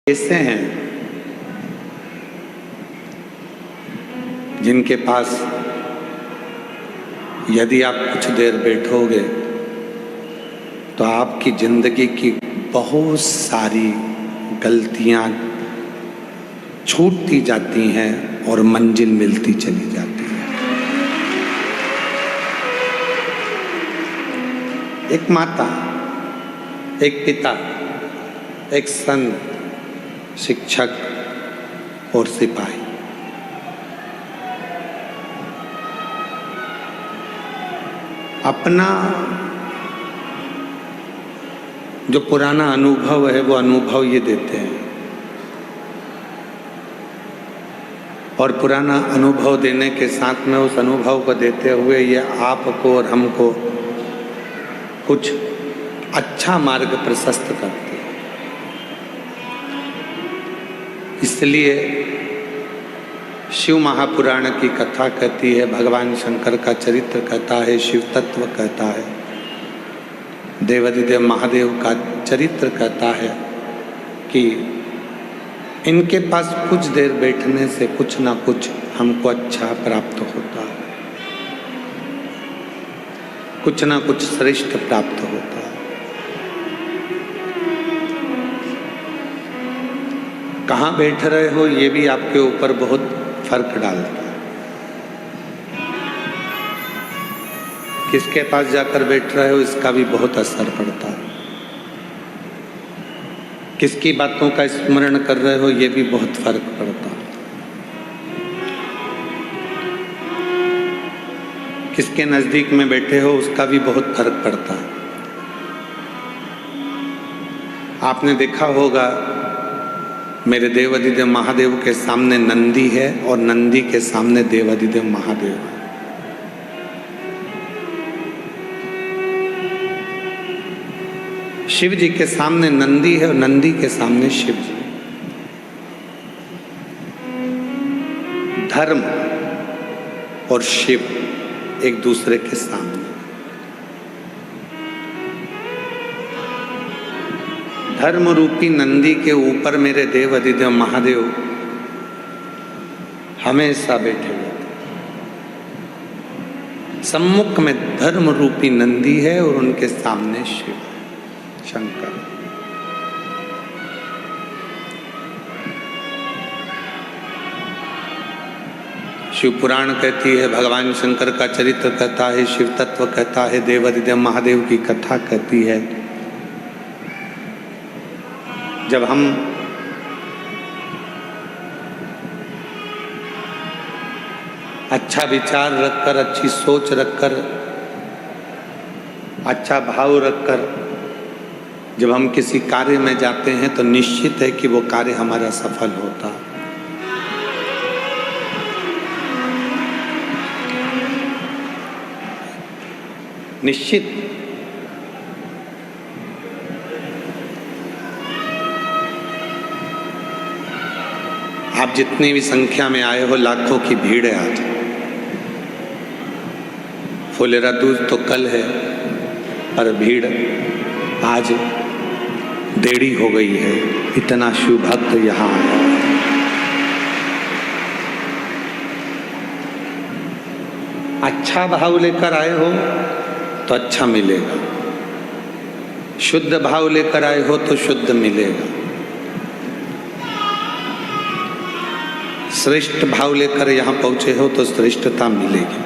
ऐसे हैं जिनके पास यदि आप कुछ देर बैठोगे तो आपकी जिंदगी की बहुत सारी गलतियां छूटती जाती हैं और मंजिल मिलती चली जाती है। एक माता, एक पिता, एक संत, शिक्षक और सिपाही, अपना जो पुराना अनुभव है वो अनुभव ये देते हैं और पुराना अनुभव देने के साथ में उस अनुभव को देते हुए ये आपको और हमको कुछ अच्छा मार्ग प्रशस्त करते हैं। इसलिए शिव महापुराण की कथा कहती है, भगवान शंकर का चरित्र कहता है, शिव तत्व कहता है, देवाधिदेव महादेव का चरित्र कहता है कि इनके पास कुछ देर बैठने से कुछ ना कुछ हमको अच्छा प्राप्त होता है, कुछ ना कुछ श्रेष्ठ प्राप्त होता है। कहाँ बैठ रहे हो ये भी आपके ऊपर बहुत फर्क डालता है। किसके पास जाकर बैठ रहे हो इसका भी बहुत असर पड़ता है। किसकी बातों का स्मरण कर रहे हो ये भी बहुत फर्क पड़ता है। किसके नजदीक में बैठे हो उसका भी बहुत फर्क पड़ता है। आपने देखा होगा मेरे देवाधिदेव महादेव के सामने नंदी है और नंदी के सामने देवाधिदेव महादेव है। शिव जी के सामने नंदी है और नंदी के सामने शिव जी। धर्म और शिव एक दूसरे के सामने। धर्म रूपी नंदी के ऊपर मेरे देवाधिदेव महादेव हमेशा बैठे हुए थे। सम्मुख में धर्म रूपी नंदी है और उनके सामने शिव शंकर। शिव पुराण कहती है, भगवान शंकर का चरित्र कहता है, शिव तत्व कहता है, देवाधिदेव महादेव की कथा कहती है। जब हम अच्छा विचार रखकर, अच्छी सोच रखकर, अच्छा भाव रखकर जब हम किसी कार्य में जाते हैं तो निश्चित है कि वो कार्य हमारा सफल होता। निश्चित। आप जितनी भी संख्या में आए हो, लाखों की भीड़ है आज। फुलेरा दूज तो कल है पर भीड़ आज देरी हो गई है। इतना शिव भक्त यहाँ आया। अच्छा भाव लेकर आए हो तो अच्छा मिलेगा, शुद्ध भाव लेकर आए हो तो शुद्ध मिलेगा, श्रेष्ठ भाव लेकर यहाँ पहुंचे हो तो श्रेष्ठता मिलेगी।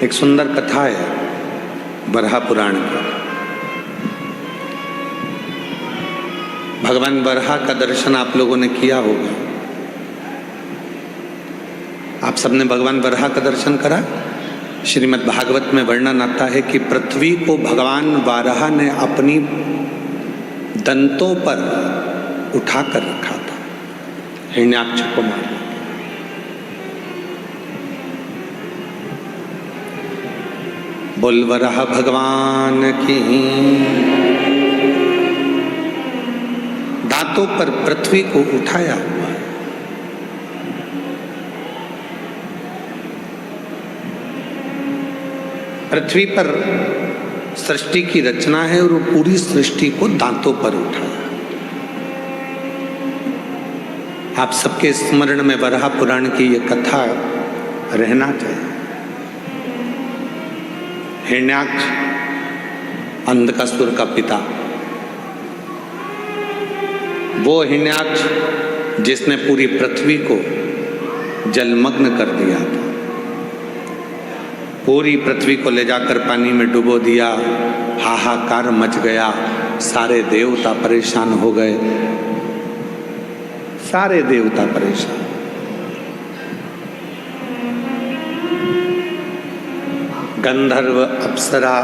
एक सुंदर कथा है बरहा पुराण की। भगवान बरहा का दर्शन आप लोगों ने किया होगा। आप सबने भगवान बरहा का दर्शन करा। श्रीमद् भागवत में वर्णन आता है कि पृथ्वी को भगवान बरहा ने अपनी दंतों पर उठाकर रखा था, हिरण्याक्ष को मारने। बोल वराह भगवान की। दांतों पर पृथ्वी को उठाया हुआ है। पृथ्वी पर सृष्टि की रचना है और वो पूरी सृष्टि को दांतों पर उठाया। आप सबके स्मरण में वराह पुराण की ये कथा रहना चाहिए। हिरण्याक्ष अंधकासुर का पिता, वो हिरण्याक्ष जिसने पूरी पृथ्वी को जलमग्न कर दिया था, पूरी पृथ्वी को ले जाकर पानी में डुबो दिया, हाहाकार मच गया, सारे देवता परेशान हो गए, सारे देवता परेशान। गंधर्व, अप्सरा,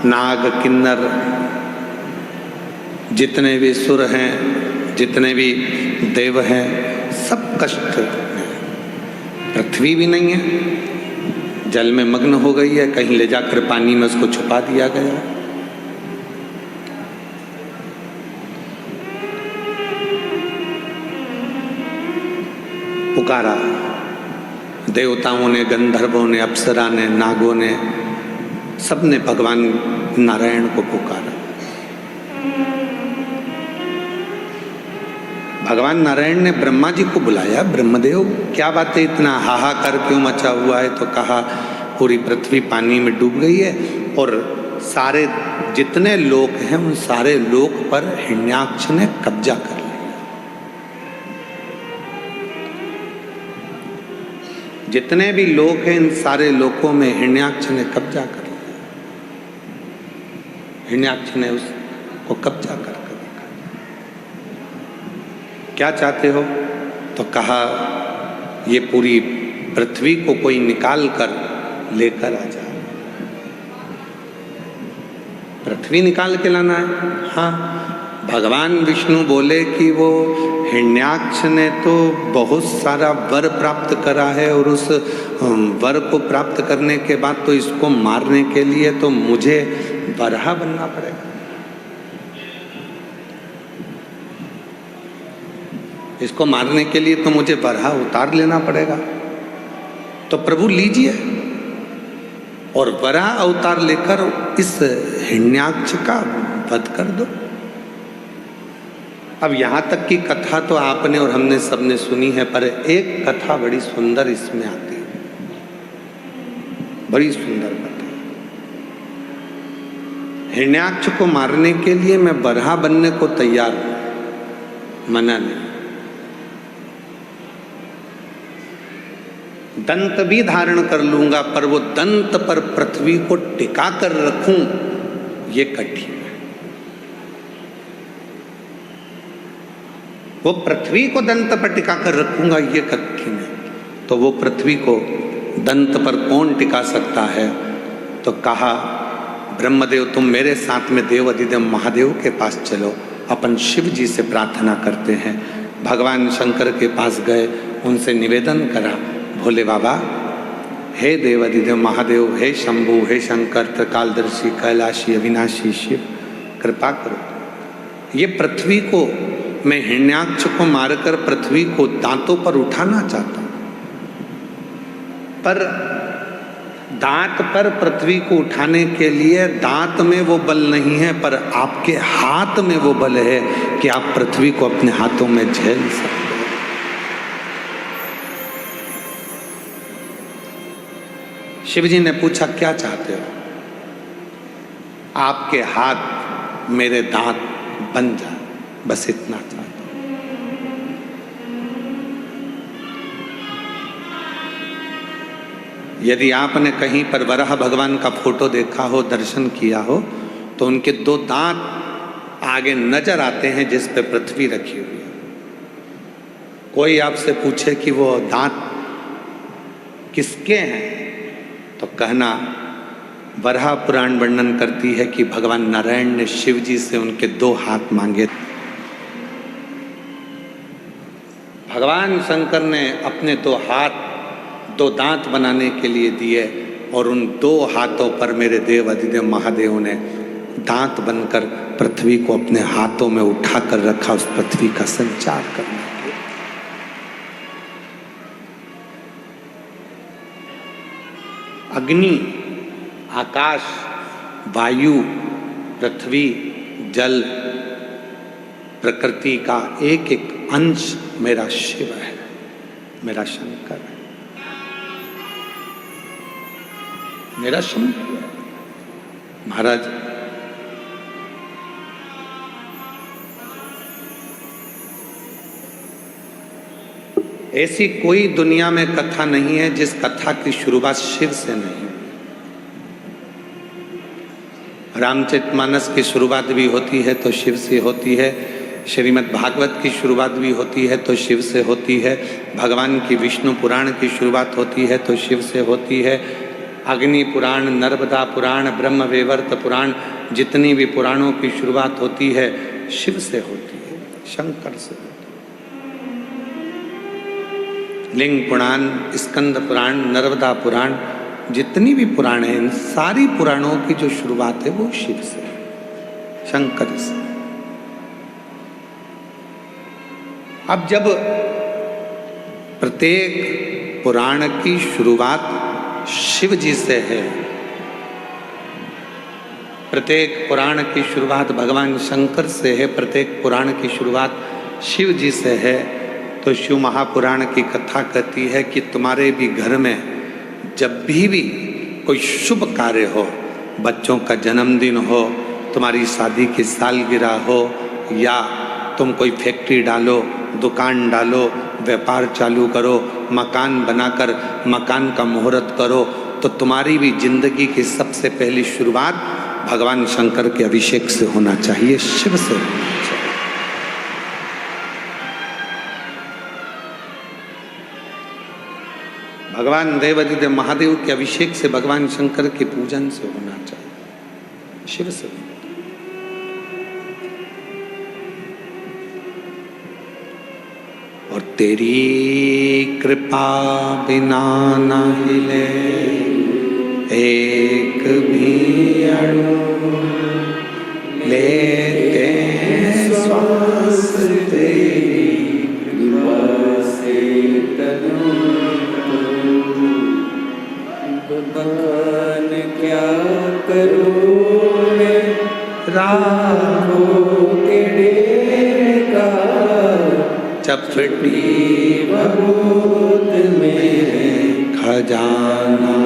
नाग, किन्नर, जितने भी सुर हैं, जितने भी देव हैं, सब कष्ट में। पृथ्वी भी नहीं है, जल में मग्न हो गई है, कहीं ले जाकर पानी में उसको छुपा दिया गया। पुकारा देवताओं ने, गंधर्वों ने, अप्सरा ने, नागों ने, सबने भगवान नारायण को पुकारा। भगवान नारायण ने ब्रह्मा जी को बुलाया, ब्रह्मदेव क्या बात है, इतना हाहाकार क्यों मचा हुआ है? तो कहा पूरी पृथ्वी पानी में डूब गई है और सारे जितने लोक हैं उन सारे लोक पर हिरण्याक्ष ने कब्जा कर लिया। जितने भी लोक हैं इन सारे लोकों में हिरण्याक्ष ने कब्जा कर लिया। हिरण्याक्ष ने उसको कब्जा कर रखा। क्या चाहते हो? तो कहा ये पूरी पृथ्वी को कोई निकाल कर लेकर आ जाए। पृथ्वी निकाल के लाना है? हाँ। भगवान विष्णु बोले कि वो हिरण्याक्ष ने तो बहुत सारा वर प्राप्त करा है और उस वर को प्राप्त करने के बाद तो इसको मारने के लिए तो मुझे वराह बनना पड़ेगा। इसको मारने के लिए तो मुझे वराह उतार लेना पड़ेगा। तो प्रभु लीजिए और वराह अवतार लेकर इस हिरण्याक्ष का वध कर दो। अब यहाँ तक की कथा तो आपने और हमने सबने सुनी है, पर एक कथा बड़ी सुंदर इसमें आती है, बड़ी सुंदर कथा। हिरण्याक्ष को मारने के लिए मैं वराह बनने को तैयार हूं, मना नहीं। दंत भी धारण कर लूंगा, पर वो दंत पर पृथ्वी को टिका कर रखूं ये कठिन है। वो पृथ्वी को दंत पर टिका कर रखूंगा ये कठिन है। तो वो पृथ्वी को दंत पर कौन टिका सकता है? तो कहा ब्रह्मदेव तुम मेरे साथ में देव अधिदेव महादेव के पास चलो, अपन शिव जी से प्रार्थना करते हैं। भगवान शंकर के पास गए, उनसे निवेदन करा, भोले बाबा, हे देव अधिदेव महादेव, हे शंभु, हे शंकर, त्रिकालदर्शी, कैलाशी, अविनाशी शिव, कृपा करो। ये पृथ्वी को मैं हिरण्याक्ष को मारकर पृथ्वी को दांतों पर उठाना चाहता हूं, पर दांत पर पृथ्वी को उठाने के लिए दांत में वो बल नहीं है, पर आपके हाथ में वो बल है कि आप पृथ्वी को अपने हाथों में झेल सकते हो। शिवजी ने पूछा क्या चाहते हो? आपके हाथ मेरे दांत बन जाए, बस इतना चाहता हूं। यदि आपने कहीं पर वराह भगवान का फोटो देखा हो, दर्शन किया हो, तो उनके दो दांत आगे नजर आते हैं जिस पे पृथ्वी रखी हुई है। कोई आपसे पूछे कि वो दांत किसके हैं, तो कहना वराह पुराण वर्णन करती है कि भगवान नारायण ने शिव जी से उनके दो हाथ मांगे। भगवान शंकर ने अपने दो हाथ, दो दांत बनाने के लिए दिए और उन दो हाथों पर मेरे देव अधिदेव महादेव ने दांत बनकर पृथ्वी को अपने हाथों में उठाकर रखा, उस पृथ्वी का संचार करने के लिए। अग्नि, आकाश वायु, पृथ्वी, जल, प्रकृति का एक एक अंश मेरा शिव है, मेरा शंकर है, मेरा शंकर है। महाराज ऐसी कोई दुनिया में कथा नहीं है जिस कथा की शुरुआत शिव से नहीं। रामचरितमानस की शुरुआत भी होती है तो शिव से होती है, श्रीमद् भागवत की शुरुआत भी होती है तो शिव से होती है, भगवान की विष्णु पुराण की शुरुआत होती है तो शिव से होती है, अग्नि पुराण, नर्मदा पुराण, ब्रह्म वैवर्त पुराण, जितनी भी पुराणों की शुरुआत होती है शिव से होती है, शंकर से होती है। लिंग पुराण, स्कंद पुराण, नर्मदा पुराण, जितनी भी पुराण है, इन सारी पुराणों की जो शुरुआत है वो शिव से, शंकर से। अब जब प्रत्येक पुराण की शुरुआत शिव जी से है, प्रत्येक पुराण की शुरुआत भगवान शंकर से है, प्रत्येक पुराण की शुरुआत शिव जी से है, तो शिव महापुराण की कथा कहती है कि तुम्हारे भी घर में जब भी कोई शुभ कार्य हो, बच्चों का जन्मदिन हो, तुम्हारी शादी की सालगिरह हो, या तुम कोई फैक्ट्री डालो, दुकान डालो, व्यापार चालू करो, मकान बनाकर मकान का मुहूर्त करो, तो तुम्हारी भी जिंदगी की सबसे पहली शुरुआत भगवान शंकर के अभिषेक से होना चाहिए, शिव से होना चाहिए। भगवान देवादिदेव महादेव के अभिषेक से, भगवान शंकर के पूजन से होना चाहिए, शिव से। और तेरी कृपा बिना न हिले एक भी अणु, लेते श्वास तेरी कृपा से तनु। भगवान क्या करूं मैं राहों के डेरे का, चपटी बहुत मेरे खजाना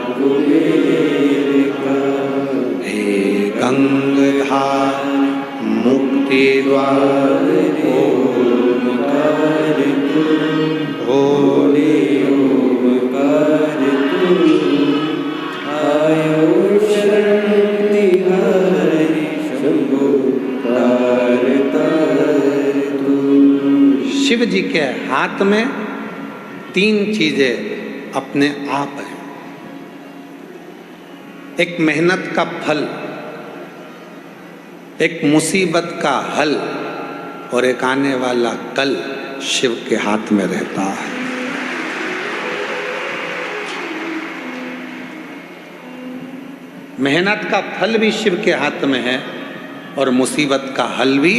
कुबेर का। हे गंगाधार मुक्ति द्वार ओमकार तू, भोले ओमकार तू, आयो शरण तिहारी शंभो तार तार तू। शिव जी के हाथ में तीन चीजें अपने आप है। एक मेहनत का फल, एक मुसीबत का हल, और एक आने वाला कल शिव के हाथ में रहता है। मेहनत का फल भी शिव के हाथ में है और मुसीबत का हल भी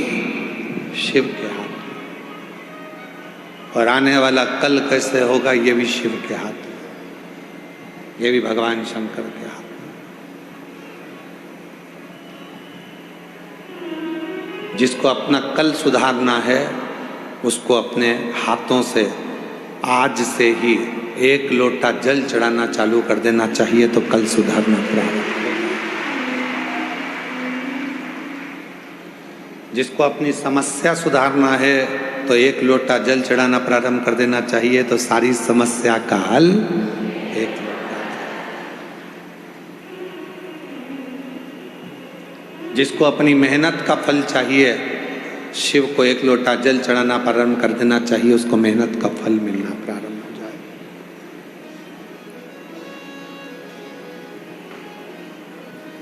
शिव के हाथ में, और आने वाला कल कैसे होगा ये भी शिव के हाथ में, ये भी भगवान शंकर के हाथ में। जिसको अपना कल सुधारना है उसको अपने हाथों से आज से ही एक लोटा जल चढ़ाना चालू कर देना चाहिए, तो कल सुधारना प्रारंभ होगा। जिसको अपनी समस्या सुधारना है तो एक लोटा जल चढ़ाना प्रारंभ कर देना चाहिए, तो सारी समस्या का हल एक लोटा। जिसको अपनी मेहनत का फल चाहिए, शिव को एक लोटा जल चढ़ाना प्रारंभ कर देना चाहिए, उसको मेहनत का फल मिलना प्रारंभ हो जाए।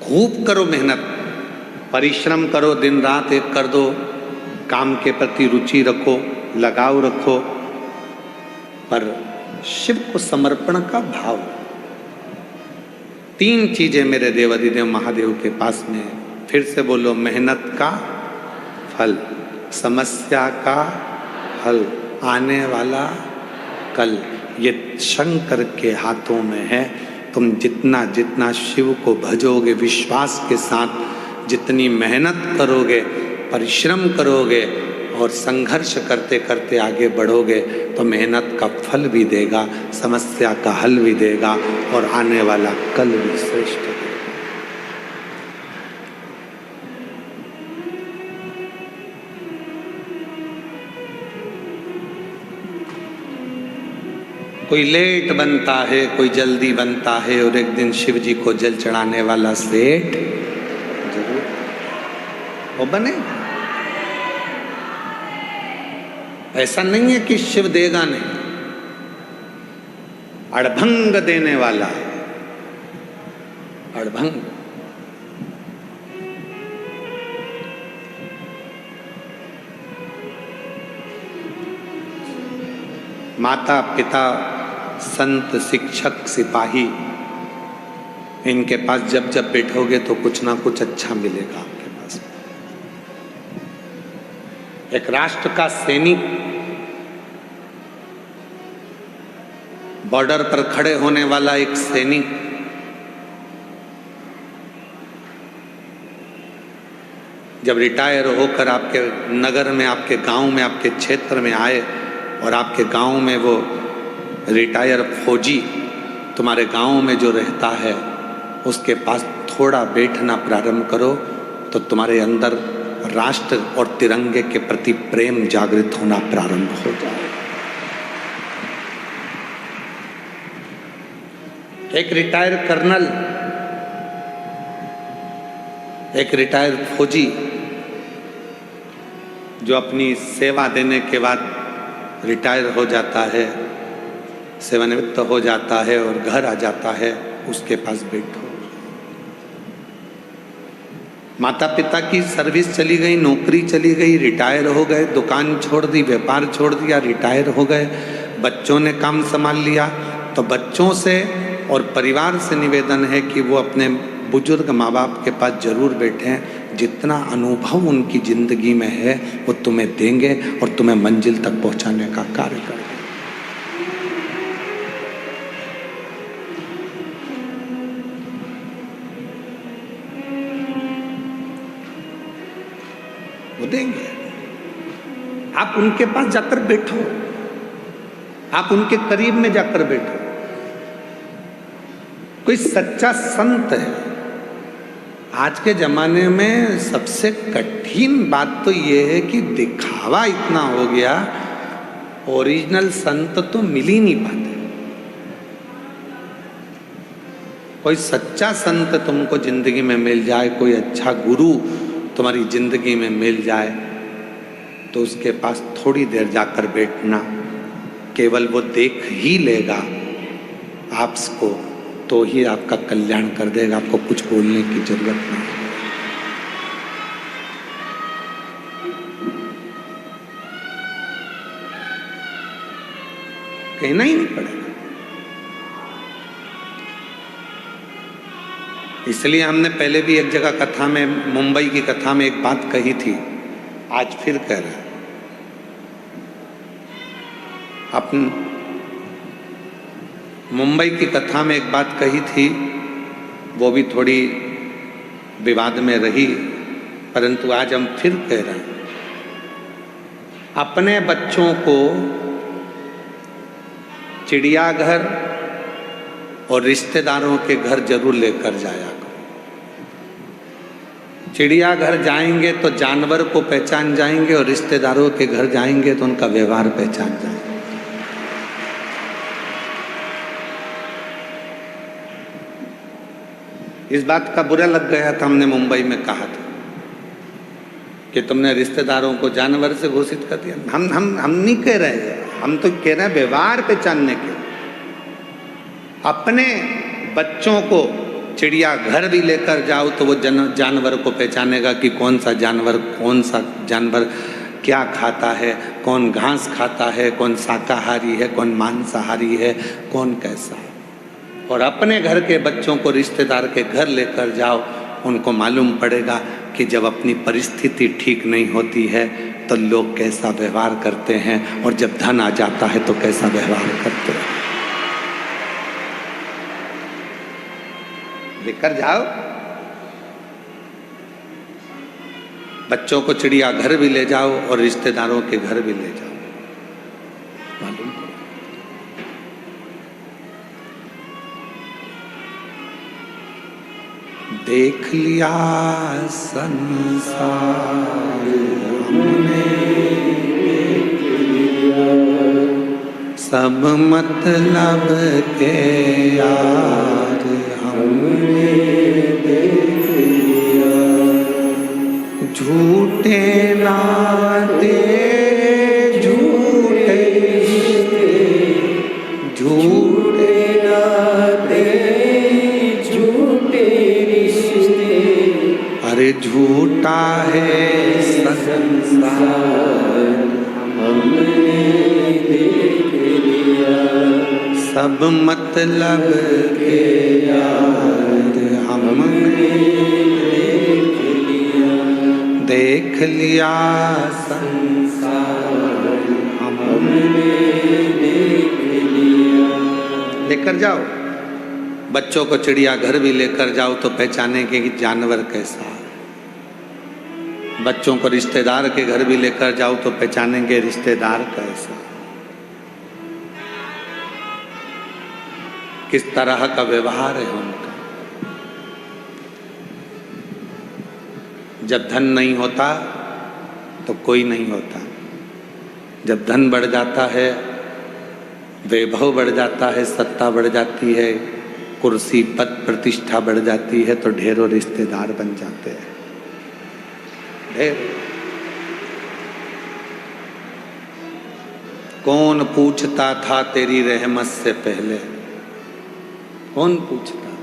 खूब करो मेहनत, परिश्रम करो, दिन रात एक कर दो, काम के प्रति रुचि रखो, लगाव रखो, पर शिव को समर्पण का भाव। तीन चीजें मेरे देवादिदेव महादेव के पास में, फिर से बोलो, मेहनत का फल, समस्या का हल, आने वाला कल, ये शंकर के हाथों में है। तुम जितना जितना शिव को भजोगे, विश्वास के साथ जितनी मेहनत करोगे, परिश्रम करोगे और संघर्ष करते करते आगे बढ़ोगे, तो मेहनत का फल भी देगा, समस्या का हल भी देगा और आने वाला कल भी श्रेष्ठ देगा। कोई लेट बनता है, कोई जल्दी बनता है, और एक दिन शिव जी को जल चढ़ाने वाला सेठ जरूर वो बने। ऐसा नहीं है कि शिव देगा नहीं, अड़भंग देने वाला, अड़भंग। माता पिता संत शिक्षक सिपाही, इनके पास जब जब बैठोगे तो कुछ ना कुछ अच्छा मिलेगा आपके पास। एक राष्ट्र का सैनिक बॉर्डर पर खड़े होने वाला एक सैनिक जब रिटायर होकर आपके नगर में, आपके गांव में, आपके क्षेत्र में आए और आपके गांव में वो रिटायर फौजी तुम्हारे गांव में जो रहता है उसके पास थोड़ा बैठना प्रारंभ करो तो तुम्हारे अंदर राष्ट्र और तिरंगे के प्रति प्रेम जागृत होना प्रारंभ हो जाए। एक रिटायर कर्नल, एक रिटायर फौजी जो अपनी सेवा देने के बाद रिटायर हो जाता है, सेवानिवृत्त हो जाता है और घर आ जाता है, उसके पास बैठो। माता पिता की सर्विस चली गई, नौकरी चली गई, रिटायर हो गए, दुकान छोड़ दी, व्यापार छोड़ दिया, रिटायर हो गए, बच्चों ने काम संभाल लिया, तो बच्चों से और परिवार से निवेदन है कि वो अपने बुजुर्ग माँ बाप के पास जरूर बैठें। जितना अनुभव उनकी जिंदगी में है वो तुम्हें देंगे और तुम्हें मंजिल तक पहुंचाने का कार्य करेंगे। वो देंगे। आप उनके पास जाकर बैठो, आप उनके करीब में जाकर बैठो। कोई सच्चा संत है। आज के जमाने में सबसे कठिन बात तो ये है कि दिखावा इतना हो गया, ओरिजिनल संत तो मिल ही नहीं पाते। कोई सच्चा संत तुमको जिंदगी में मिल जाए, कोई अच्छा गुरु तुम्हारी जिंदगी में मिल जाए, तो उसके पास थोड़ी देर जाकर बैठना, केवल वो देख ही लेगा आपको तो ही आपका कल्याण कर देगा। आपको कुछ बोलने की जरूरत नहीं। कहना ही नहीं पड़ेगा। इसलिए हमने पहले भी एक जगह कथा में, मुंबई की कथा में एक बात कही थी, आज फिर कह रहे हैं। अपन मुंबई की कथा में एक बात कही थी, वो भी थोड़ी विवाद में रही, परंतु आज हम फिर कह रहे हैं। अपने बच्चों को चिड़ियाघर और रिश्तेदारों के घर जरूर लेकर जाया करो। चिड़ियाघर जाएंगे तो जानवर को पहचान जाएंगे और रिश्तेदारों के घर जाएंगे तो उनका व्यवहार पहचान जाएंगे। इस बात का बुरा लग गया था, हमने मुंबई में कहा था कि तुमने रिश्तेदारों को जानवर से घोषित कर दिया। हम नहीं कह रहे, हम तो कह रहे हैं व्यवहार पहचानने के। अपने बच्चों को चिड़ियाघर भी लेकर जाओ तो वो जानवर को पहचानेगा कि कौन सा जानवर क्या खाता है, कौन घास खाता है, कौन शाकाहारी है, कौन मांसाहारी है, कौन कैसा है। और अपने घर के बच्चों को रिश्तेदार के घर लेकर जाओ, उनको मालूम पड़ेगा कि जब अपनी परिस्थिति ठीक नहीं होती है तो लोग कैसा व्यवहार करते हैं, और जब धन आ जाता है तो कैसा व्यवहार करते हैं। लेकर जाओ। बच्चों को चिड़ियाघर भी ले जाओ और रिश्तेदारों के घर भी ले जाओ। मालूम पड़ा। देख लिया संसार हमने, सब मतलब के यार हमने देख लिया। झूठे नाते झूठे झूठे नाते झूठे रिश्ते, अरे झूठा है संसार हमने देख लिया। सब मतलब के यार हमने देख लिया संसार हमने देख लिया। लेकर जाओ बच्चों को चिड़ियाघर भी लेकर जाओ तो पहचानेंगे कि जानवर कैसा है। बच्चों को रिश्तेदार के घर भी लेकर जाओ तो पहचानेंगे रिश्तेदार कैसा, किस तरह का व्यवहार है उनका। जब धन नहीं होता तो कोई नहीं होता, जब धन बढ़ जाता है, वैभव बढ़ जाता है, सत्ता बढ़ जाती है, कुर्सी पद प्रतिष्ठा बढ़ जाती है तो ढेरों रिश्तेदार बन जाते हैं। ढेर कौन पूछता था तेरी रहमत से पहले, कौन पूछता था?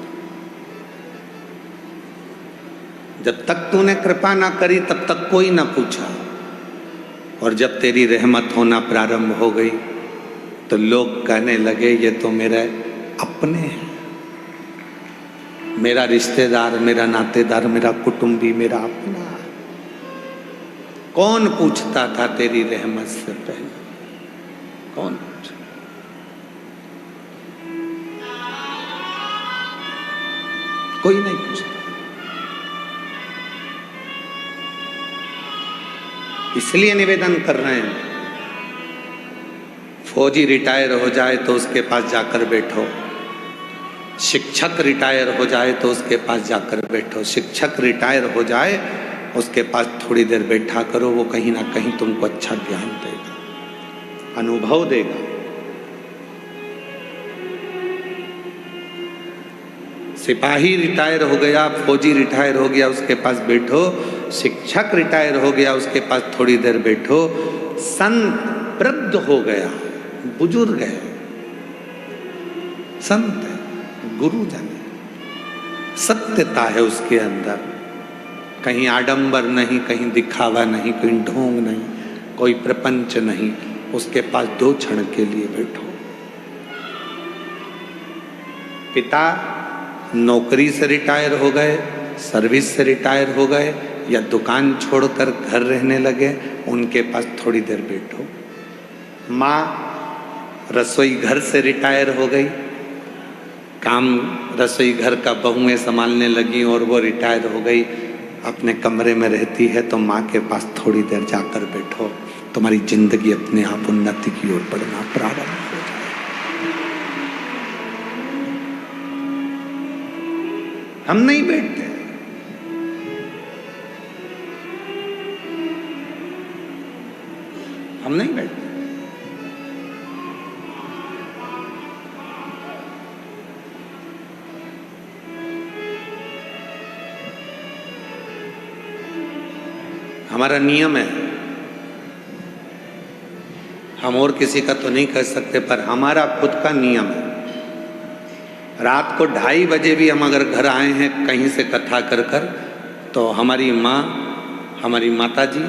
जब तक तूने कृपा ना करी तब तक कोई ना पूछा, और जब तेरी रहमत होना प्रारंभ हो गई तो लोग कहने लगे ये तो मेरे अपने हैं, मेरा रिश्तेदार, मेरा नातेदार, मेरा कुटुंबी, मेरा अपना। कौन पूछता था तेरी रहमत से पहले? कौन पूछा? कोई नहीं पूछता। इसलिए निवेदन कर रहे हैं, फौजी रिटायर हो जाए तो उसके पास जाकर बैठो, शिक्षक रिटायर हो जाए तो उसके पास जाकर बैठो। शिक्षक रिटायर हो जाए उसके पास थोड़ी देर बैठा करो, वो कहीं ना कहीं तुमको अच्छा ज्ञान देगा, अनुभव देगा। सिपाही रिटायर हो गया, फौजी रिटायर हो गया, उसके पास बैठो। शिक्षक रिटायर हो गया, उसके पास थोड़ी देर बैठो। संत वृद्ध हो गया, बुजुर्ग है, संत है, गुरुजन है, सत्यता है उसके अंदर, कहीं आडंबर नहीं, कहीं दिखावा नहीं, कहीं ढोंग नहीं, कोई प्रपंच नहीं। उसके पास 2 क्षण के लिए बैठो। पिता नौकरी से रिटायर हो गए, सर्विस से रिटायर हो गए, या दुकान छोड़कर घर रहने लगे, उनके पास थोड़ी देर बैठो। माँ रसोई घर से रिटायर हो गई, काम रसोई घर का बहुएं संभालने लगी और वो रिटायर हो गई, अपने कमरे में रहती है, तो माँ के पास थोड़ी देर जाकर बैठो। तुम्हारी जिंदगी अपने आप उन्नति की ओर बढ़ना प्रारंभ हो जाए। हम नहीं बैठते, हम नहीं बैठते। हमारा नियम है, हम और किसी का तो नहीं कह सकते, पर हमारा खुद का नियम है। रात को 2:30 बजे भी हम अगर घर आए हैं कहीं से कथा कर कर, तो हमारी माँ, हमारी माता जी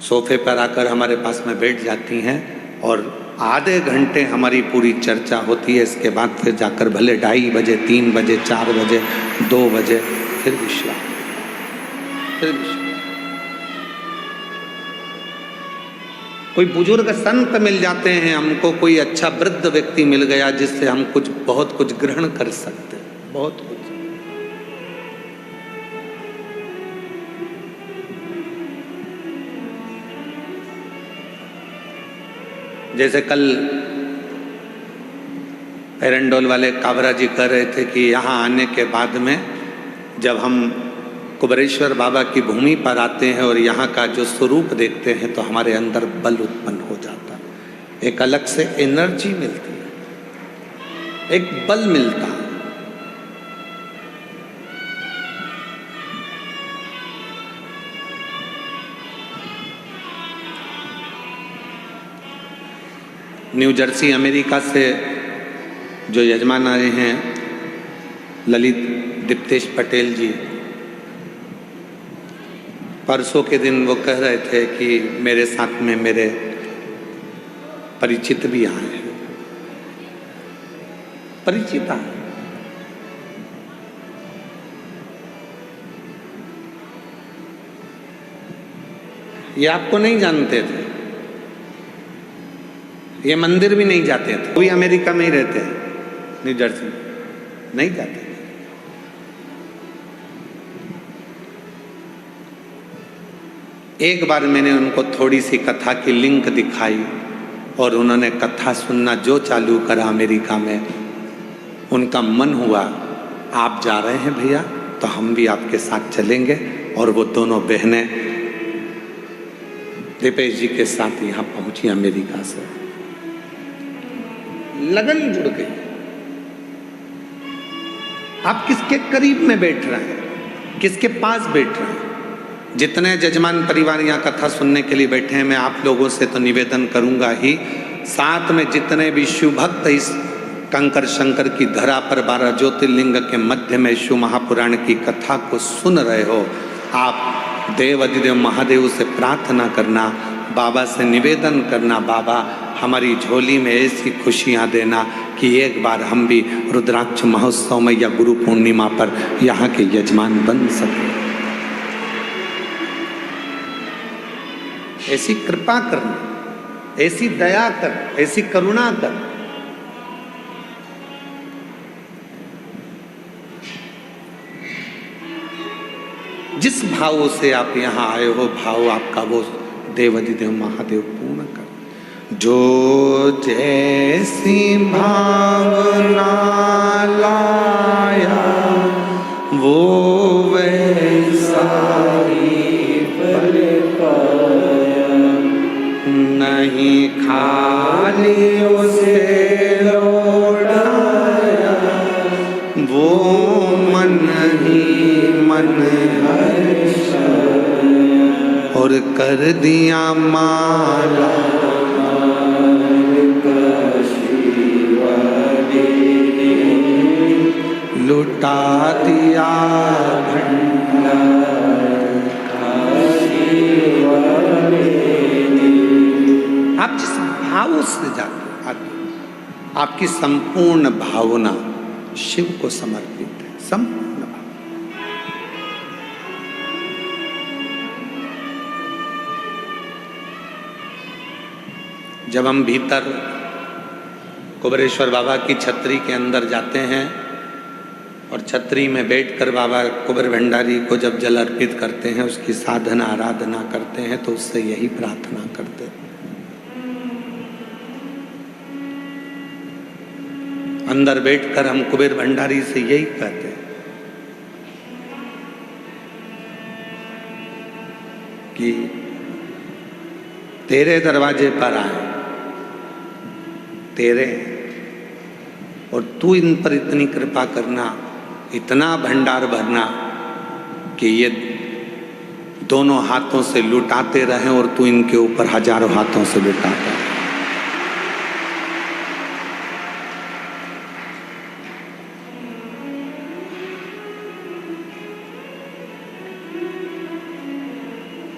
सोफे पर आकर हमारे पास में बैठ जाती हैं और आधे घंटे हमारी पूरी चर्चा होती है। इसके बाद फिर जाकर भले 2:30 बजे, 3 बजे, 4 बजे, 2 बजे फिर विश्राम, फिर विश्राम। कोई बुजुर्ग संत मिल जाते हैं हमको, कोई अच्छा वृद्ध व्यक्ति मिल गया जिससे हम बहुत कुछ ग्रहण कर सकते हैं। बहुत कुछ। जैसे कल एरंडोल वाले काबरा जी कह रहे थे कि यहाँ आने के बाद में जब हम कुबेरेश्वर बाबा की भूमि पर आते हैं और यहाँ का जो स्वरूप देखते हैं तो हमारे अंदर बल उत्पन्न हो जाता है, एक अलग से एनर्जी मिलती है, एक बल मिलता है। न्यू जर्सी अमेरिका से जो यजमान आए हैं ललित दीप्तेश पटेल जी, परसों के दिन वो कह रहे थे कि मेरे साथ में मेरे परिचित भी आए हैं, परिचित आए। ये आपको नहीं जानते थे, ये मंदिर भी नहीं जाते थे, कोई अमेरिका में ही रहते हैं, न्यू जर्सी में नहीं जाते थे। एक बार मैंने उनको थोड़ी सी कथा की लिंक दिखाई और उन्होंने कथा सुनना जो चालू करा अमेरिका में, उनका मन हुआ आप जा रहे हैं भैया तो हम भी आपके साथ चलेंगे। और वो दोनों बहनें दीपेश जी के साथ यहाँ पहुंची अमेरिका से, लगन जुड़ गई। आप किसके करीब में बैठ रहे हैं, किसके पास बैठ रहे हैं? जितने जजमान परिवार यहाँ कथा सुनने के लिए बैठे हैं, मैं आप लोगों से तो निवेदन करूंगा ही, साथ में जितने भी शिव भक्त इस कंकर शंकर की धरा पर 12 ज्योतिर्लिंग के मध्य में शिव महापुराण की कथा को सुन रहे हो, आप देव अधिदेव महादेव से प्रार्थना करना, बाबा से निवेदन करना, बाबा हमारी झोली में ऐसी खुशियाँ देना कि एक बार हम भी रुद्राक्ष महोत्सव में या गुरु पूर्णिमा पर यहाँ के यजमान बन सके। ऐसी कृपा करना, ऐसी दया कर, ऐसी करुणा कर। जिस भाव से आप यहाँ आए हो, भाव आपका वो देव अधिदेव महादेव पूर्ण कर। जो जैसी भावना लाया वो वैसा ही फल पाया, नहीं खाली उसे लौटाया, वो मन ही मन और कर दिया माला लुटा दिया आप जिस भाव से जाते आपकी संपूर्ण भावना शिव को समर्पित है, संपूर्ण भाव। जब हम भीतर कुबेरेश्वर बाबा की छतरी के अंदर जाते हैं और छतरी में बैठकर बाबा कुबेर भंडारी को जब जल अर्पित करते हैं, उसकी साधना आराधना करते हैं, तो उससे यही प्रार्थना करते हैं। अंदर बैठकर हम कुबेर भंडारी से यही कहते हैं कि तेरे दरवाजे पर आए, तेरे, और तू इन पर इतनी कृपा करना, इतना भंडार भरना कि ये दोनों हाथों से लुटाते रहें और तू इनके ऊपर हजारों हाथों से लुटाता है।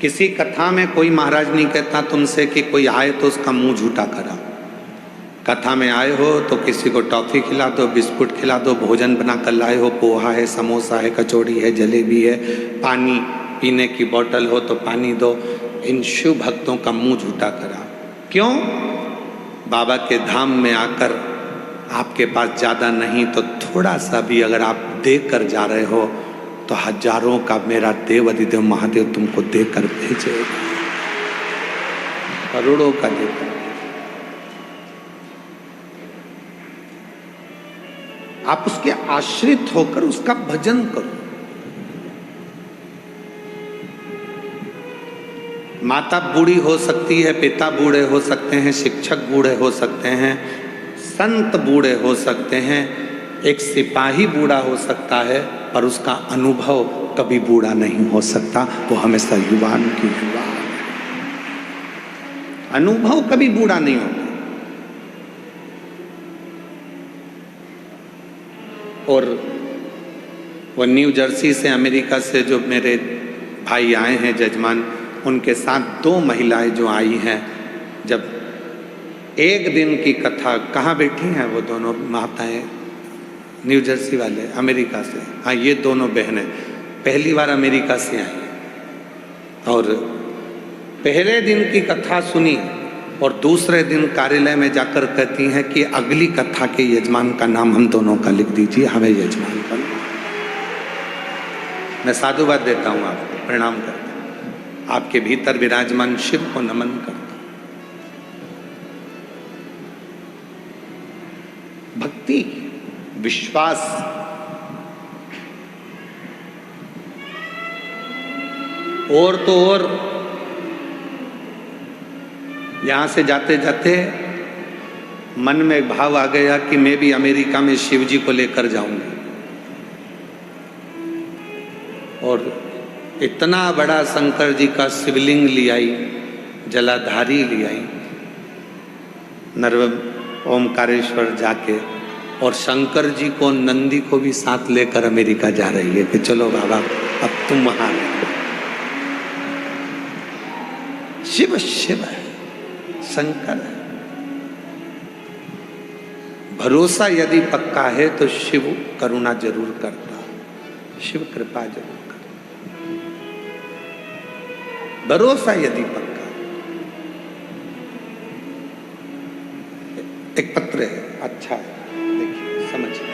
किसी कथा में कोई महाराज नहीं कहता तुमसे कि कोई आए तो उसका मुंह झूठा करा। कथा में आए हो तो किसी को टॉफी खिला दो, बिस्कुट खिला दो, भोजन बना कर लाए हो, पोहा है, समोसा है, कचौड़ी है, जलेबी है, पानी पीने की बोतल हो तो पानी दो। इन शिव भक्तों का मुंह झूठा करा। क्यों? बाबा के धाम में आकर आपके पास ज़्यादा नहीं तो थोड़ा सा भी अगर आप दे कर जा रहे हो तो हजारों का मेरा देव अधिदेव महादेव तुमको देकर भेजेगा, करोड़ों का देकर। आप उसके आश्रित होकर उसका भजन करो। माता बूढ़ी हो सकती है, पिता बूढ़े हो सकते हैं, शिक्षक बूढ़े हो सकते हैं, संत बूढ़े हो सकते हैं, एक सिपाही बूढ़ा हो सकता है, पर उसका अनुभव कभी बूढ़ा नहीं हो सकता। वो हमेशा युवान की युवा है। अनुभव कभी बूढ़ा नहीं होता। और वो न्यू जर्सी से, अमेरिका से जो मेरे भाई आए हैं जजमान, उनके साथ 2 महिलाएं जो आई हैं, जब एक दिन की कथा, कहाँ बैठी हैं वो दोनों माताएं? न्यू जर्सी वाले, अमेरिका से। हाँ, ये दोनों बहनें पहली बार अमेरिका से आई और पहले दिन की कथा सुनी और दूसरे दिन कार्यालय में जाकर कहती हैं कि अगली कथा के यजमान का नाम हम दोनों का लिख दीजिए, हमें यजमान का। मैं साधुवाद देता हूँ आपको, प्रणाम करता हूँ, आपके भीतर विराजमान शिव को नमन करता हूँ। भक्ति, विश्वास, और तो और यहां से जाते जाते मन में एक भाव आ गया कि मैं भी अमेरिका में शिव जी को लेकर जाऊंगी। और इतना बड़ा शंकर जी का शिवलिंग ले आई, जलाधारी ले आई, नर्व ओमकारेश्वर जाके, और शंकर जी को, नंदी को भी साथ लेकर अमेरिका जा रही है कि चलो बाबा अब तुम वहां। शिव शिव है, शंकर है। भरोसा यदि पक्का है तो शिव करुणा जरूर करता, शिव कृपा जरूर करता। भरोसा यदि पक्का। एक पत्र है, अच्छा है, देखिए समझिए।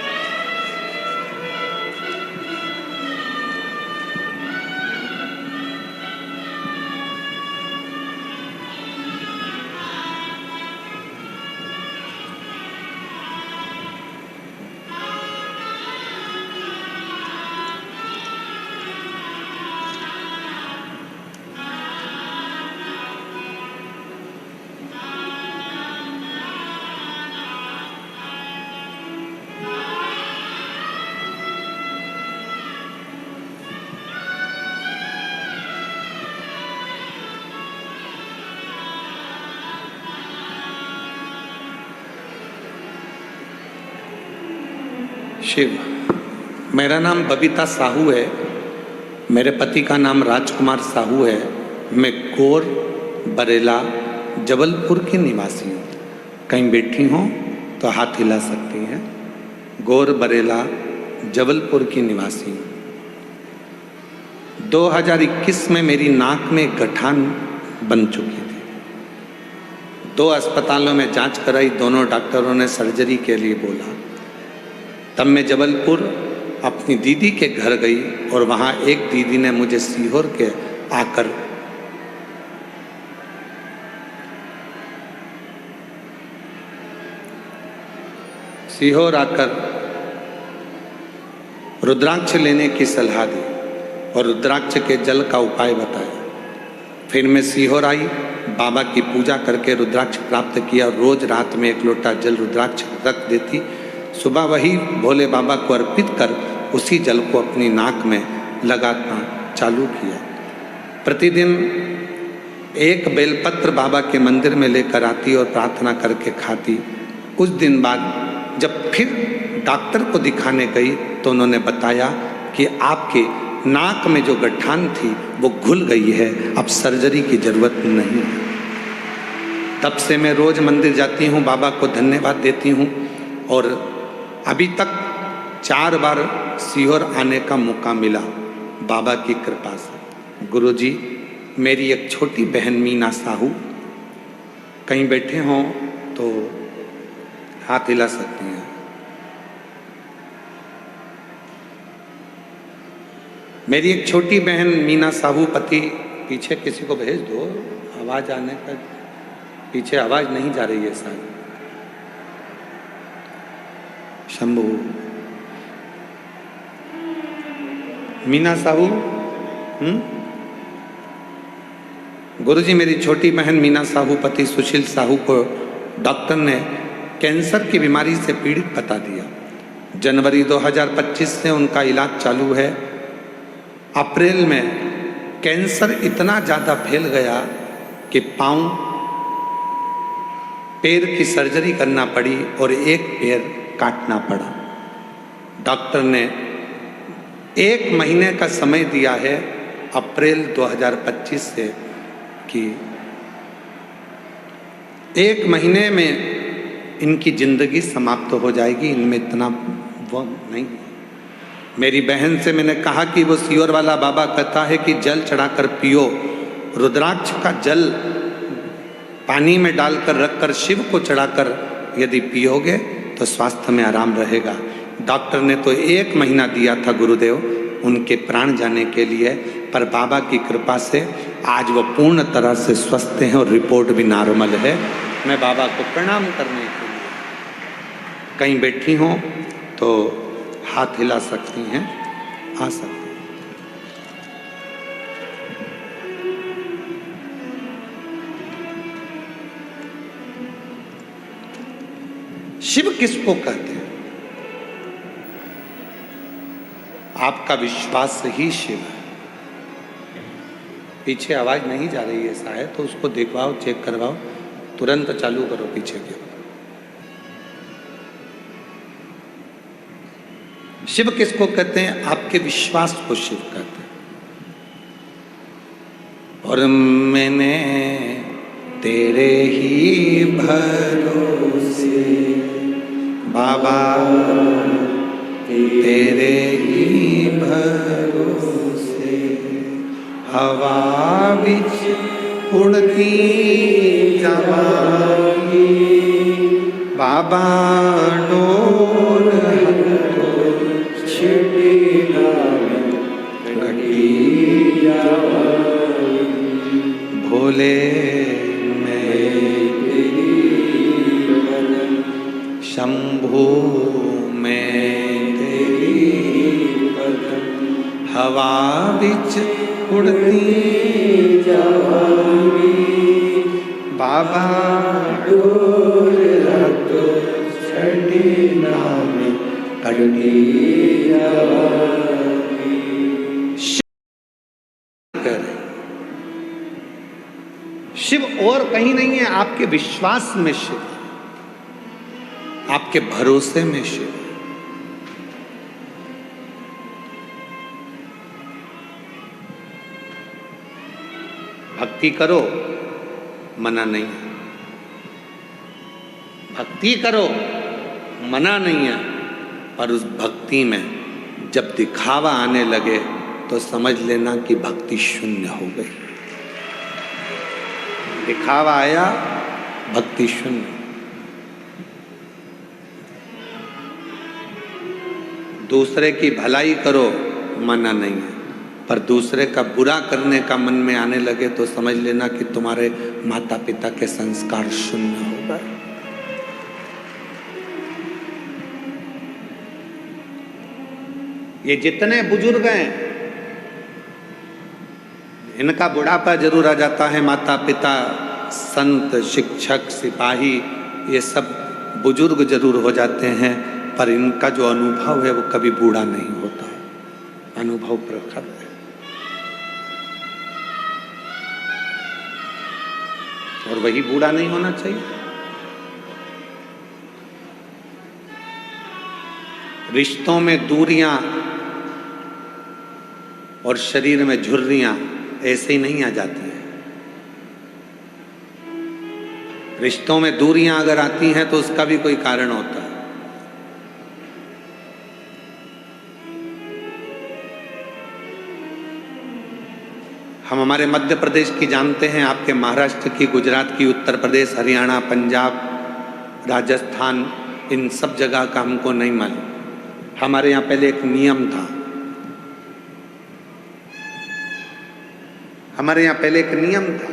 शिव, मेरा नाम बबीता साहू है, मेरे पति का नाम राजकुमार साहू है। मैं गौर बरेला जबलपुर की निवासी हूँ। कहीं बैठी हों तो हाथ हिला सकती हैं। गौर बरेला जबलपुर की निवासी हूँ। 2021 में मेरी नाक में गठान बन चुकी थी। 2 अस्पतालों में जांच कराई, दोनों डॉक्टरों ने सर्जरी के लिए बोला। तब मैं जबलपुर अपनी दीदी के घर गई और वहाँ एक दीदी ने मुझे सीहोर के आकर रुद्राक्ष लेने की सलाह दी और रुद्राक्ष के जल का उपाय बताया। फिर मैं सीहोर आई, बाबा की पूजा करके रुद्राक्ष प्राप्त किया। रोज रात में 1 लोटा जल रुद्राक्ष रख देती। सुबह वही भोले बाबा को अर्पित कर उसी जल को अपनी नाक में लगाना चालू किया। प्रतिदिन 1 बेलपत्र बाबा के मंदिर में लेकर आती और प्रार्थना करके खाती। कुछ दिन बाद जब फिर डॉक्टर को दिखाने गई तो उन्होंने बताया कि आपके नाक में जो गठान थी वो घुल गई है, अब सर्जरी की जरूरत नहीं है। तब से मैं रोज मंदिर जाती हूँ, बाबा को धन्यवाद देती हूँ और अभी तक 4 बार सीहोर आने का मौका मिला बाबा की कृपा से। गुरुजी, मेरी एक छोटी बहन मीना साहू कहीं बैठे हों तो हाथ हिला सकती हैं। मेरी एक छोटी बहन मीना साहू पति, पीछे किसी को भेज दो, आवाज आने का, पीछे आवाज नहीं जा रही है शायद। शंभू, मीना साहू। गुरुजी, मेरी छोटी बहन मीना साहू पति सुशील साहू को डॉक्टर ने कैंसर की बीमारी से पीड़ित बता दिया। जनवरी 2025 से उनका इलाज चालू है। अप्रैल में कैंसर इतना ज़्यादा फैल गया कि पाँव, पैर की सर्जरी करना पड़ी और एक पैर काटना पड़ा। डॉक्टर ने 1 महीने का समय दिया है अप्रैल 2025 से कि 1 महीने में इनकी जिंदगी समाप्त हो जाएगी। इनमें इतना वो नहीं। मेरी बहन से मैंने कहा कि वो सियोर वाला बाबा कहता है कि जल चढ़ाकर पियो, रुद्राक्ष का जल पानी में डालकर रखकर शिव को चढ़ाकर यदि पियोगे तो स्वास्थ्य में आराम रहेगा। डॉक्टर ने तो 1 महीना दिया था गुरुदेव उनके प्राण जाने के लिए, पर बाबा की कृपा से आज वो पूर्ण तरह से स्वस्थ हैं और रिपोर्ट भी नॉर्मल है। मैं बाबा को प्रणाम करने के लिए, कहीं बैठी हों तो हाथ हिला सकती हैं, आ सकती हैं। शिव किसको कहते हैं? आपका विश्वास ही शिव है। पीछे आवाज नहीं जा रही है शायद, तो उसको देखवाओ, चेक करवाओ, तुरंत चालू करो पीछे की। शिव किसको कहते हैं? आपके विश्वास को शिव कहते हैं। और मैंने तेरे ही भरोसे बाबा, तेरे ही भरोसे हवा बिच उड़ती जवानी बाबा डोर भोले में शंभू में तेरी हवा बिच उड़ती जवानी बाबा डोर रखो छड़ी नाम कड़की शिव और कहीं नहीं है, आपके विश्वास में शिव, आपके भरोसे में शिव। भक्ति करो, मना नहीं है। भक्ति करो, मना नहीं है, पर उस भक्ति में जब दिखावा आने लगे तो समझ लेना कि भक्ति शून्य हो गई। दिखावा आया, भक्ति शून्य। दूसरे की भलाई करो, मना नहीं है, पर दूसरे का बुरा करने का मन में आने लगे तो समझ लेना कि तुम्हारे माता पिता के संस्कार शून्य हो गए। ये जितने बुजुर्ग हैं, इनका बुढ़ापा जरूर आ जाता है। माता पिता, संत, शिक्षक, सिपाही, ये सब बुजुर्ग जरूर हो जाते हैं, पर इनका जो अनुभव है वो कभी बूढ़ा नहीं होता। अनुभव प्रखर है। और वही बूढ़ा नहीं होना चाहिए। रिश्तों में दूरियां और शरीर में झुर्रियां ऐसे ही नहीं आ जाती हैं। रिश्तों में दूरियां अगर आती हैं तो उसका भी कोई कारण होता है। हम हमारे मध्य प्रदेश की जानते हैं, आपके महाराष्ट्र की, गुजरात की, उत्तर प्रदेश, हरियाणा, पंजाब, राजस्थान, इन सब जगह का हमको नहीं मालूम। हमारे यहाँ पहले एक नियम था, हमारे यहाँ पहले एक नियम था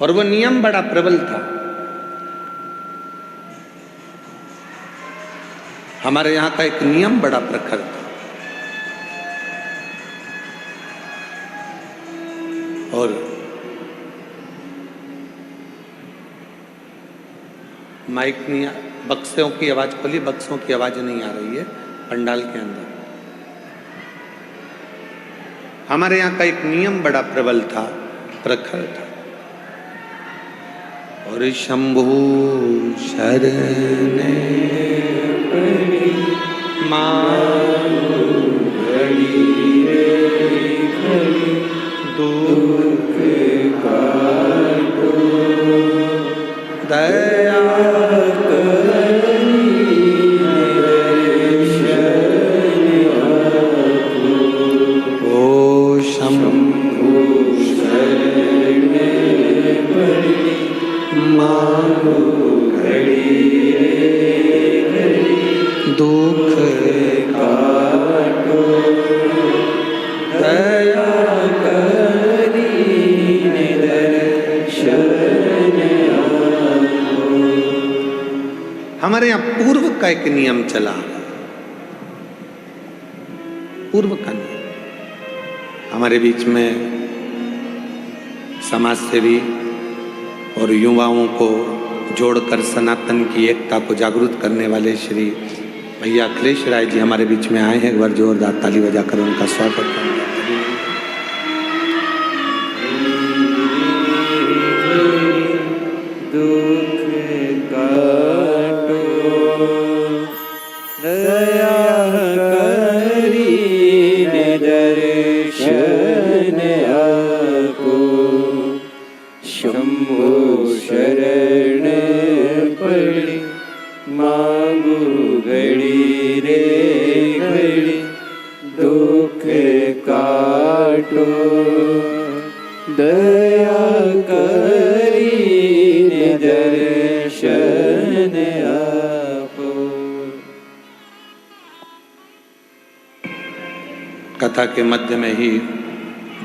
और वो नियम बड़ा प्रबल था। हमारे यहाँ का एक नियम बड़ा प्रखर था और माइक नहीं बक्सों की आवाज खोली, बक्सों की आवाज नहीं आ रही है पंडाल के अंदर। हमारे यहाँ का एक नियम बड़ा प्रबल था, प्रखर था। और शंभु शरण दुख काटो दया दुख काटो दया करी दर्शन आपो। हमारे यहाँ पूर्व का एक नियम चला, पूर्व का नियम। हमारे बीच में समाज सेवी और युवाओं को जोड़कर सनातन की एकता को जागरूक करने वाले श्री भैया अखिलेश राय जी हमारे बीच में आए हैं। एक बार जोरदार ताली बजाकर उनका स्वागत करें। दुख काटो दया करी दर्शन आपो। शंभो शरण पड़ी मांगू घड़ी रे घड़ी दुख काटो दया करी दर्शन आपो। कथा के मध्य में ही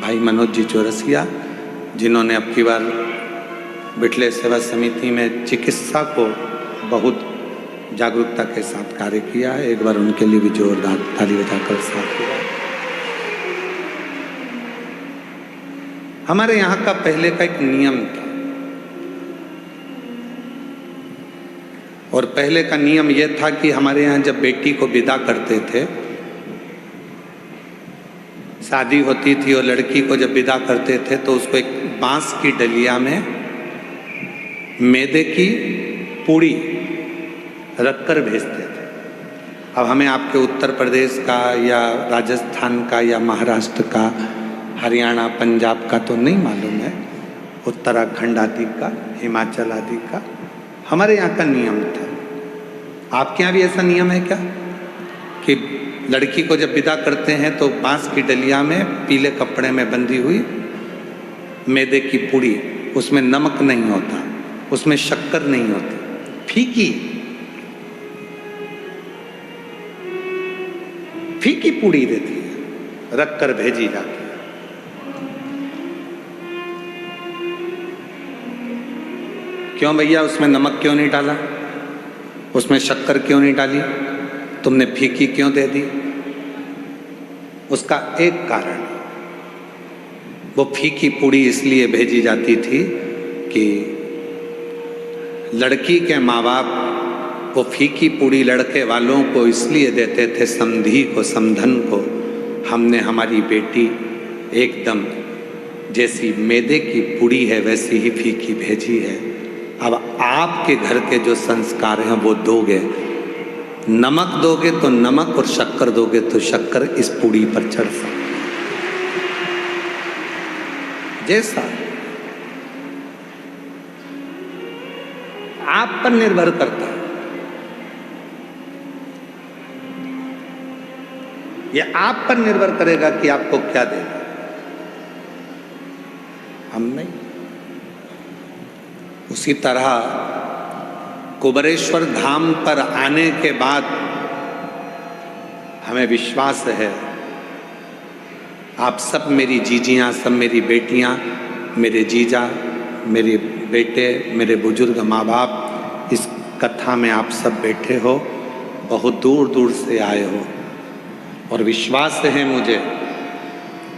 भाई मनोज जी चौरसिया, जिन्होंने अब की बार बिटले सेवा समिति में चिकित्सा को बहुत जागरूकता के साथ कार्य किया है, एक बार उनके लिए भी जोरदार ताली बजाकर साथ हुआ। हमारे यहाँ का पहले का एक नियम था और पहले का नियम यह था कि हमारे यहाँ जब बेटी को विदा करते थे, शादी होती थी और लड़की को जब विदा करते थे तो उसको एक बांस की डलिया में मैदे की पूड़ी रखकर भेजते थे। अब हमें आपके उत्तर प्रदेश का या राजस्थान का या महाराष्ट्र का, हरियाणा, पंजाब का तो नहीं मालूम है, उत्तराखंड आदि का, हिमाचल आदि का हमारे यहाँ का नियम था। आपके यहाँ भी ऐसा नियम है क्या कि लड़की को जब विदा करते हैं तो बांस की डलिया में पीले कपड़े में बंधी हुई मैदे की पूड़ी, उसमें नमक नहीं होता, उसमें शक्कर नहीं होती, फीकी फीकी पूड़ी देती है, रख कर भेजी जाती है। क्यों भैया उसमें नमक क्यों नहीं डाला, उसमें शक्कर क्यों नहीं डाली, तुमने फीकी क्यों दे दी? उसका एक कारण, वो फीकी पूड़ी इसलिए भेजी जाती थी कि लड़की के माँ बाप वो फीकी पूड़ी लड़के वालों को इसलिए देते थे, समधी को, समधन को, हमने हमारी बेटी एकदम जैसी मैदे की पूड़ी है वैसी ही फीकी भेजी है। अब आपके घर के जो संस्कार हैं वो दोगे, नमक दोगे तो नमक और शक्कर दोगे तो शक्कर इस पूड़ी पर चढ़ सकती, जैसा आप पर निर्भर करता है। यह आप पर निर्भर करेगा कि आपको क्या देना। हम नहीं। उसी तरह कुबेरेश्वर धाम पर आने के बाद हमें विश्वास है आप सब मेरी जीजियाँ, सब मेरी बेटियाँ, मेरे जीजा, मेरे बेटे, मेरे बुजुर्ग माँ बाप, इस कथा में आप सब बैठे हो, बहुत दूर दूर से आए हो और विश्वास है मुझे,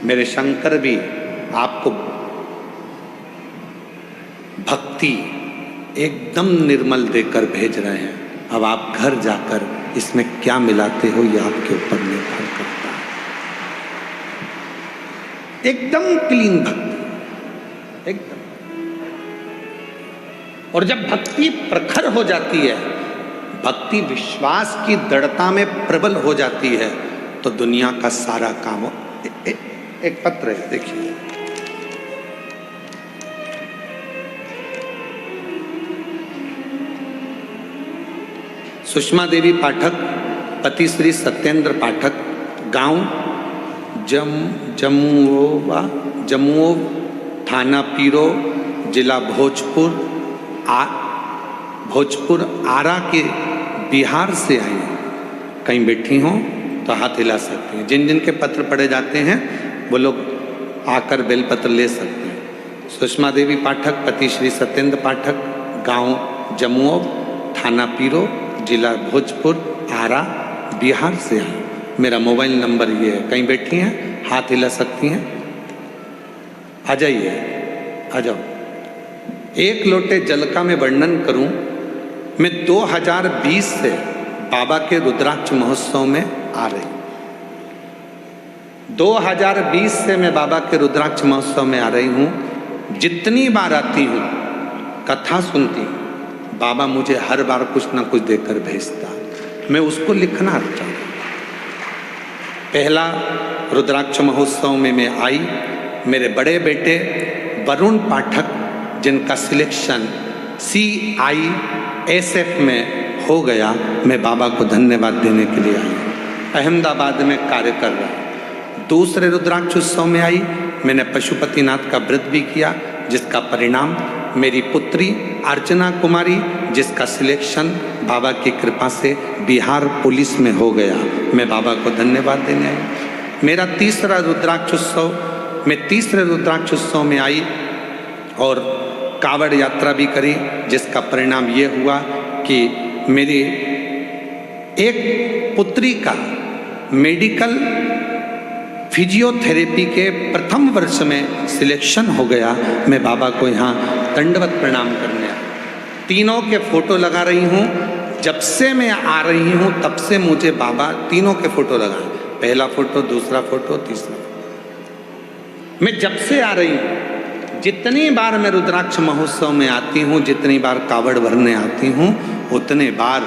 मेरे शंकर भी आपको भक्ति एकदम निर्मल देकर भेज रहे हैं। अब आप घर जाकर इसमें क्या मिलाते हो ये आपके ऊपर निर्भर करता है। एकदम क्लीन भक्ति, एकदम। और जब भक्ति प्रखर हो जाती है, भक्ति विश्वास की दृढ़ता में प्रबल हो जाती है, तो दुनिया का सारा काम हो। एक पत्र है, देखिए। सुषमा देवी पाठक, पति श्री सत्येंद्र पाठक, गांव जमुओ, थाना पीरो, जिला भोजपुर आरा के बिहार से आई हैं। कहीं बैठी हों तो हाथ हिला सकती हैं। जिन जिन के पत्र पढ़े जाते हैं वो लोग आकर बेलपत्र ले सकते हैं। सुषमा देवी पाठक, पति श्री सत्येंद्र पाठक, गांव जमुओ, थाना पीरो, जिला भोजपुर आरा, बिहार से आए। मेरा मोबाइल नंबर ये है। कहीं बैठी हैं, हाथ हिला सकती हैं, आ जाइए, आ जाओ। एक लोटे जल का मैं वर्णन करूं, मैं 2020 से बाबा के रुद्राक्ष महोत्सव में आ रही। 2020 से मैं बाबा के रुद्राक्ष महोत्सव में आ रही हूं। जितनी बार आती हूं, कथा सुनती हूं, बाबा मुझे हर बार कुछ ना कुछ देकर भेजता। मैं उसको लिखना चाहता हूं। पहला रुद्राक्ष महोत्सव में मैं आई, मेरे बड़े बेटे वरुण पाठक, जिनका सिलेक्शन CISF में हो गया, मैं बाबा को धन्यवाद देने के लिए आई। अहमदाबाद में कार्य कर रहा हूं। दूसरे रुद्राक्ष उत्सव में आई, मैंने पशुपतिनाथ का व्रत भी किया, जिसका परिणाम मेरी पुत्री अर्चना कुमारी, जिसका सिलेक्शन बाबा की कृपा से बिहार पुलिस में हो गया, मैं बाबा को धन्यवाद देने आई। मेरा तीसरा रुद्राक्ष उत्सव, मैं तीसरे रुद्राक्ष उत्सव में आई और कावड़ यात्रा भी करी, जिसका परिणाम ये हुआ कि मेरी एक पुत्री का मेडिकल फिजियोथेरेपी के प्रथम वर्ष में सिलेक्शन हो गया। मैं बाबा को यहाँ दंडवत प्रणाम करने आया। तीनों के फोटो लगा रही हूँ। जब से मैं आ रही हूँ तब से मुझे बाबा तीनों के फोटो लगाए, पहला फोटो, दूसरा फोटो, तीसरा। मैं जब से आ रही हूँ, जितनी बार मैं रुद्राक्ष महोत्सव में आती हूँ, जितनी बार कावड़ भरने आती हूँ, उतने बार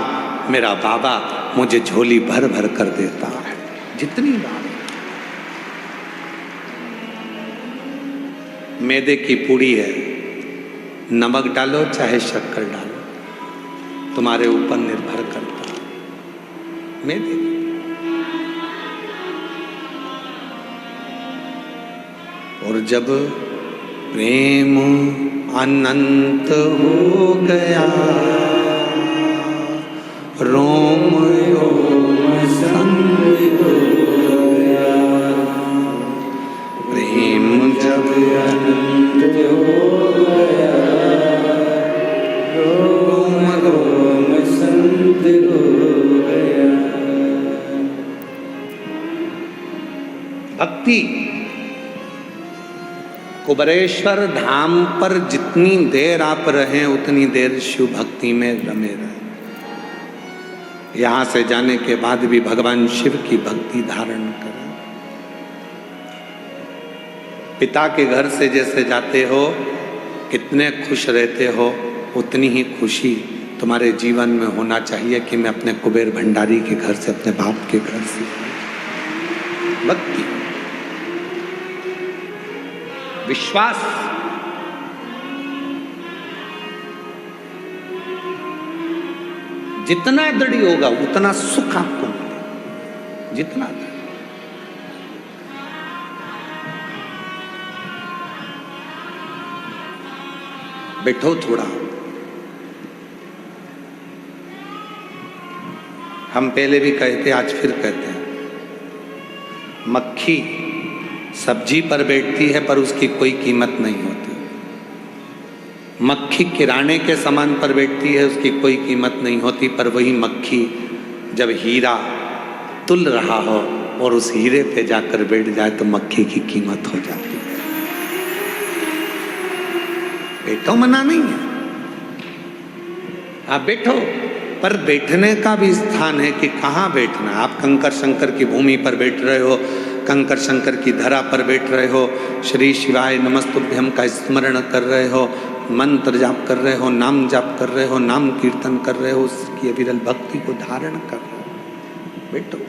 मेरा बाबा मुझे झोली भर भर कर देता है। जितनी बार मैदे की पूड़ी है, नमक डालो चाहे शक्कर डालो, तुम्हारे ऊपर निर्भर करता है। मैदे और जब प्रेम अनंत हो गया, रोम रोम संग हो गया, प्रेम जब अनंत हो गया, रोम रोम संग हो गया। भक्ति कुबरेश्वर धाम पर जितनी देर आप रहें, उतनी देर शिव भक्ति में रमे रहें। यहां से जाने के बाद भी भगवान शिव की भक्ति धारण करें। पिता के घर से जैसे जाते हो, कितने खुश रहते हो, उतनी ही खुशी तुम्हारे जीवन में होना चाहिए कि मैं अपने कुबेर भंडारी के घर से, अपने बाप के घर से। भक्ति, विश्वास, जितना दृढ़ होगा उतना सुख आपको मिलेगा। जितना बैठो थोड़ा। हम पहले भी कहते, आज फिर कहते हैं, मक्खी सब्जी पर बैठती है पर उसकी कोई कीमत नहीं होती। मक्खी किराने के सामान पर बैठती है, उसकी कोई कीमत नहीं होती, पर वही मक्खी जब हीरा तुल रहा हो और उस हीरे पे जाकर बैठ जाए तो मक्खी की कीमत हो जाती है। बैठो, मना नहीं है, आप बैठो, पर बैठने का भी स्थान है कि कहाँ बैठना। आप कंकर शंकर की भूमि पर बैठ रहे हो, कंकर शंकर की धरा पर बैठ रहे हो, श्री शिवाय नमस्तुभ्यम का स्मरण कर रहे हो, मंत्र जाप कर रहे हो, नाम जाप कर रहे हो, नाम कीर्तन कर रहे हो, उसकी अविरल भक्ति को धारण कर रहे हो, बैठो।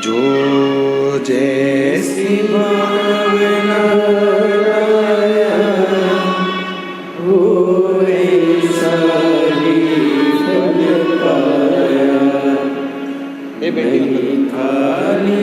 जो जैसी भावना होए सारी फल पाया, ए बेटी नहीं खाली